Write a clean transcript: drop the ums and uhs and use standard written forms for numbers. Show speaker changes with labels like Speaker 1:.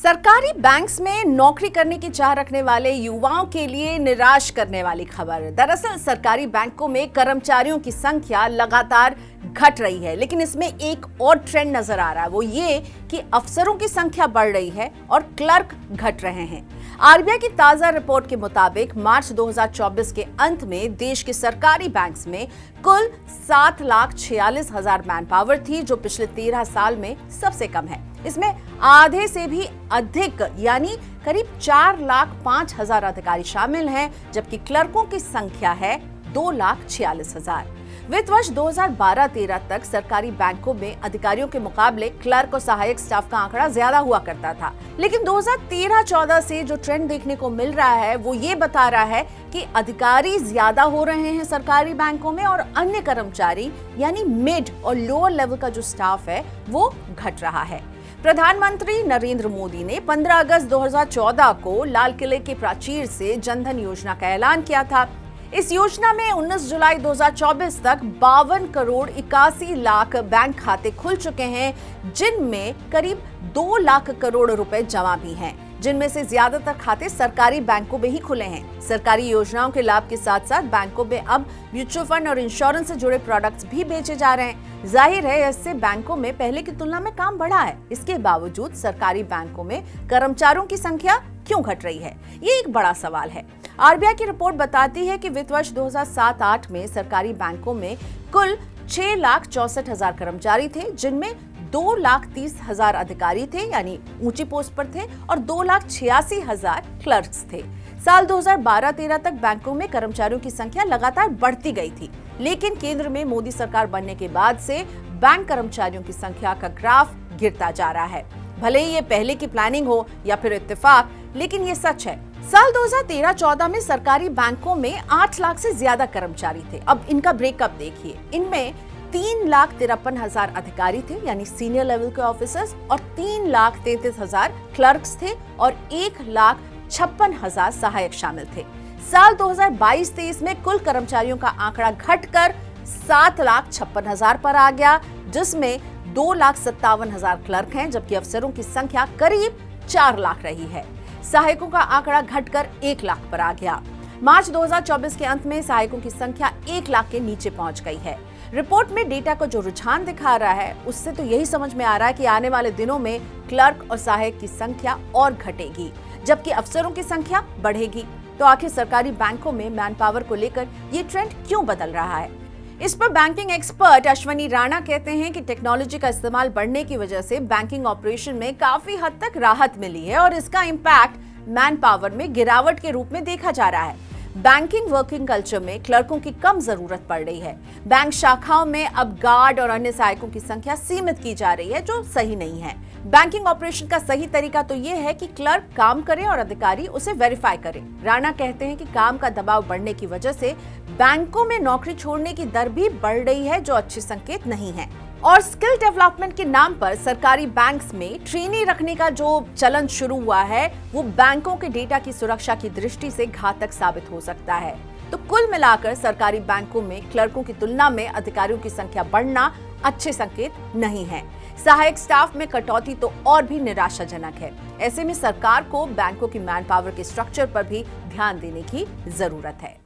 Speaker 1: सरकारी बैंक्स में नौकरी करने की चाह रखने वाले युवाओं के लिए निराश करने वाली खबर। दरअसल सरकारी बैंकों में कर्मचारियों की संख्या लगातार घट रही है, लेकिन इसमें एक और ट्रेंड नजर आ रहा है, वो ये कि अफसरों की संख्या बढ़ रही है और क्लर्क घट रहे हैं। आरबीआई की ताजा रिपोर्ट के मुताबिक मार्च 2024 के अंत में देश के सरकारी बैंक्स में कुल 7,46,000 मैन पावर थी, जो पिछले 13 साल में सबसे कम है। इसमें आधे से भी अधिक यानी करीब 4,05,000 अधिकारी शामिल हैं, जबकि क्लर्कों की संख्या है 2,46,000। वित्त वर्ष 2012-13 तक सरकारी बैंकों में अधिकारियों के मुकाबले क्लर्क और सहायक स्टाफ का आंकड़ा ज्यादा हुआ करता था, लेकिन 2013-14 से जो ट्रेंड देखने को मिल रहा है वो ये बता रहा है कि अधिकारी ज्यादा हो रहे हैं सरकारी बैंकों में और अन्य कर्मचारी यानी मिड और लोअर लेवल का जो स्टाफ है वो घट रहा है। प्रधानमंत्री नरेंद्र मोदी ने 15 अगस्त 2014 को लाल किले के प्राचीर से जनधन योजना का ऐलान किया था। इस योजना में 19 जुलाई 2024 तक 52 करोड़ 81 लाख बैंक खाते खुल चुके हैं, जिनमें करीब 2 लाख करोड़ रुपए जमा भी हैं, जिनमें से ज्यादातर खाते सरकारी बैंकों में ही खुले हैं। सरकारी योजनाओं के लाभ के साथ साथ बैंकों में अब म्यूचुअल फंड और इंश्योरेंस से जुड़े प्रोडक्ट्स भी बेचे जा रहे हैं। जाहिर है, इससे बैंकों में पहले की तुलना में काम बढ़ा है। इसके बावजूद सरकारी बैंकों में कर्मचारियों की संख्या क्यों घट रही है, ये एक बड़ा सवाल है। आरबीआई की रिपोर्ट बताती है कि वित्त वर्ष 2007-8 में सरकारी बैंकों में कुल 6,64,000 कर्मचारी थे, जिनमें 2,30,000 अधिकारी थे यानी ऊंची पोस्ट पर थे और 2,86,000 क्लर्क्स थे। साल 2012-13 तक बैंकों में कर्मचारियों की संख्या लगातार बढ़ती गई थी, लेकिन केंद्र में मोदी सरकार बनने के बाद से बैंक कर्मचारियों की संख्या का ग्राफ गिरता जा रहा है। भले ही ये पहले की प्लानिंग हो या फिर इत्तेफाक, लेकिन ये सच है। साल 2013-14 में सरकारी बैंकों में 8 लाख से ज्यादा कर्मचारी थे। अब इनका ब्रेकअप देखिए, इनमें 3,53,000 अधिकारी थे यानी सीनियर लेवल के ऑफिसर्स और 3,33,000 क्लर्क्स थे और 1,56,000 सहायक शामिल थे। साल 2022-23 में कुल कर्मचारियों का आंकड़ा घटकर 7,56,000 पर आ गया, जिसमें 2,57,000 क्लर्क हैं, जबकि अफसरों की संख्या करीब 4 लाख रही है। सहायकों का आंकड़ा घटकर 1 लाख पर आ गया। मार्च 2024 के अंत में सहायकों की संख्या 1 लाख के नीचे पहुंच गई है। रिपोर्ट में डेटा को जो रुझान दिखा रहा है, उससे तो यही समझ में आ रहा है कि आने वाले दिनों में क्लर्क और सहायक की संख्या और घटेगी, जबकि अफसरों की संख्या बढ़ेगी। तो आखिर सरकारी बैंकों में मैन पावर को लेकर ये ट्रेंड क्यों बदल रहा है? इस पर बैंकिंग एक्सपर्ट अश्वनी राणा कहते हैं कि टेक्नोलॉजी का इस्तेमाल बढ़ने की वजह से बैंकिंग ऑपरेशन में काफी हद तक राहत मिली है और इसका इम्पैक्ट मैन पावर में गिरावट के रूप में देखा जा रहा है। बैंकिंग वर्किंग कल्चर में क्लर्कों की कम जरूरत पड़ रही है। बैंक शाखाओं में अब गार्ड और अन्य सहायकों की संख्या सीमित की जा रही है, जो सही नहीं है। बैंकिंग ऑपरेशन का सही तरीका तो ये है कि क्लर्क काम करे और अधिकारी उसे वेरीफाई करे। राणा कहते हैं कि काम का दबाव बढ़ने की वजह से बैंकों में नौकरी छोड़ने की दर भी बढ़ रही है, जो अच्छे संकेत नहीं है। और स्किल डेवलपमेंट के नाम पर सरकारी बैंक्स में ट्रेनी रखने का जो चलन शुरू हुआ है, वो बैंकों के डेटा की सुरक्षा की दृष्टि से घातक साबित हो सकता है। तो कुल मिलाकर सरकारी बैंकों में क्लर्कों की तुलना में अधिकारियों की संख्या बढ़ना अच्छे संकेत नहीं है। सहायक स्टाफ में कटौती तो और भी निराशाजनक है। ऐसे में सरकार को बैंकों की मैन पावर के स्ट्रक्चर पर भी ध्यान देने की जरूरत है।